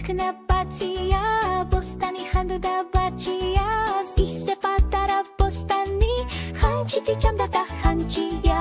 ციცკნა ბაცია ბოსტანი ხანდდა ბაჩიას ისე პატარა ბოსტანი ხანჭით იჭამდა და ხანჭია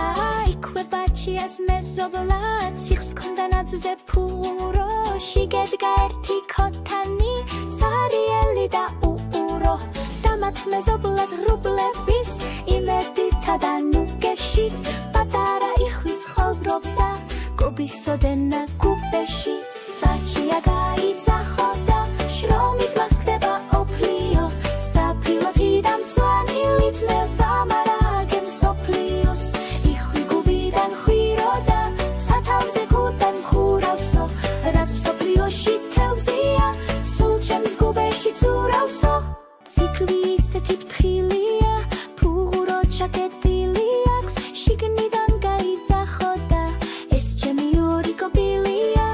იქვე ბაჩიას მეზობლად სიხს ქონდა ნაძვზე ფურო შიგედგა ერთი ქოთანი ცარიელი და უურო და მათ მეზობლად რუბლების იმედითა და ნუგეშით პატარა იხვი ცხოვრობდა გობისოდენა გუბეში ბაჩია გაიძახოდა შრომით მას ხდება ოფლიო სტაფილოთი და მწვანილით მე ვამარაგებ სოფლიოს იხვი გუბიდან ხვიროდა სათავზე გუდან ხურავსო რაც სოფლიოში თევზია სულ ჩემს გუბეში ცურავსო ციკლი ისეთი ფრთხილია ფუღურო ჩაკეტილი აქვს შიგნიდან გაიძახოდა ეს ჩემი ორი კობილია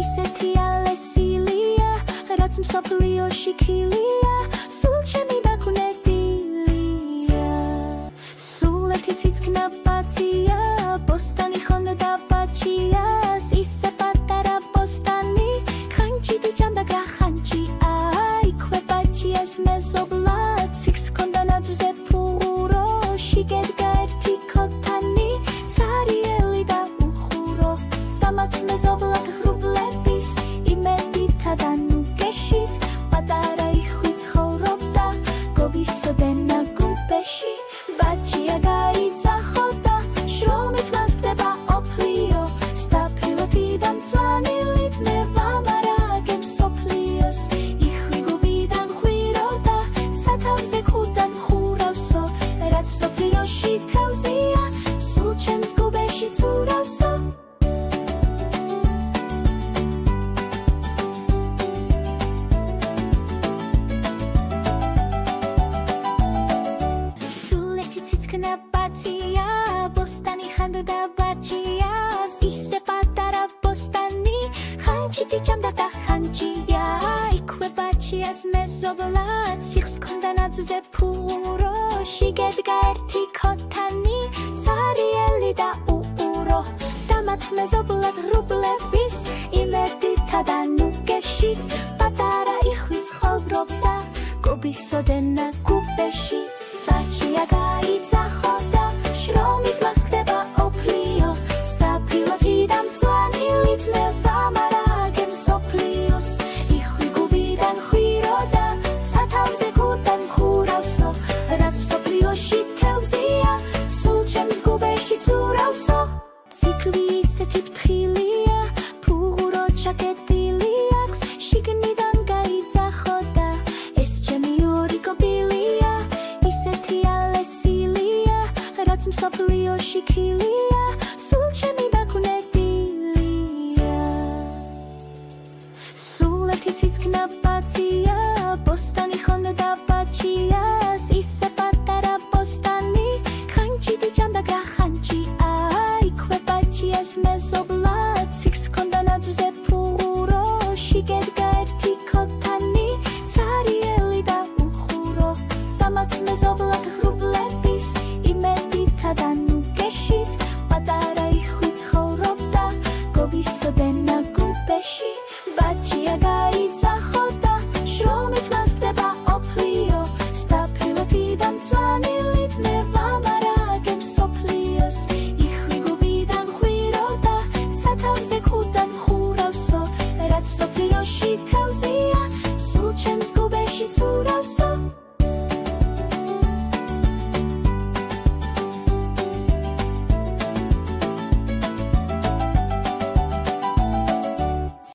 ისეთი ალესილია რაც მსოფლიოში ქილია სულ ჩემი დაგუნებილია სულ ერთი ციცკნა ბაცია ბოსტანი ხონდა ბაჩიას ისე პატარა ბოსტანი ხანჭით იჭამდა გახანჭია იქვე ბაჩიას მეზობლად სიხს ქონდა ნაძვზე ფუღურო შიგედგა ერთი ქოთანი ცარიელი და უხურო და მათ მეზობლად რუბლების იმედითა და ნუგეშით პატარა იხვი ცხოვრობდა გობისოდენა გუბეში ბაჩია გაიძახოდა შრომით მას ხდება ოფლიო სტაფილოთი და მწვანილით მე ვამარაგებ სოფლიოს იხვი გუბიდან ხვიროდა სათავზე გუდან ხურავსო რაც სოფლიოში თევზია სულ ჩემს გუბეში ცურავსო ციცკნა ბაცია ბოსტანი ხანდდა ბაჩიას ისე პატარა ბოსტანი ხანჭით იჭამდა და ხანჭია იქვე ბაჩიას მეზობლად სიხს ქონდა ნაძვზე ფუღურო შიგედგა ერთი ქოთანი ცარიელი და უურო და მათ მეზობლად რუბლების იმედითა და ნუგეშით პატარა იხვი ცხოვრობდა გობისოდენა გუბეში ბაჩია გაიძახოდა შრომით მას ხდება ოფლიო სტაფილოთი და მწვანილით მე ვამარაგებ სოფლიოს იხვი გუბიდან ხვიროდა სათავზე გუდან ხურავსო რაც სოფლიოში თევზია სულ ჩემს გუბეში ცურავსო ციკლი ისეთი ფრთხილია ფუღურო ჩაკეტილი აქვს შიგნიდან გაიძახოდა ეს ჩემი ორი კობილია ისეთი ალესილია რაც მსოფლიოში ქილია სულ ჩემი დაგუნებილია სულ ერთი ციცკნა ბაცია ბოსტანი ხონდა ბაჩიას ისე პატარა ბოსტანი ხანჭით იჭამდა გახანჭია იქვე ბაჩიას მეზობლად სიხს ქონდა ნაძვზე ფუღურო შიგედგა ერთი ქოთანი ცარიელი და უხურო და მათ მეზობლად რუბლების იმედითა და ნუგეშით პატარა იხვი ცხოვრობდა გობისოდენა გუბეში ბაჩია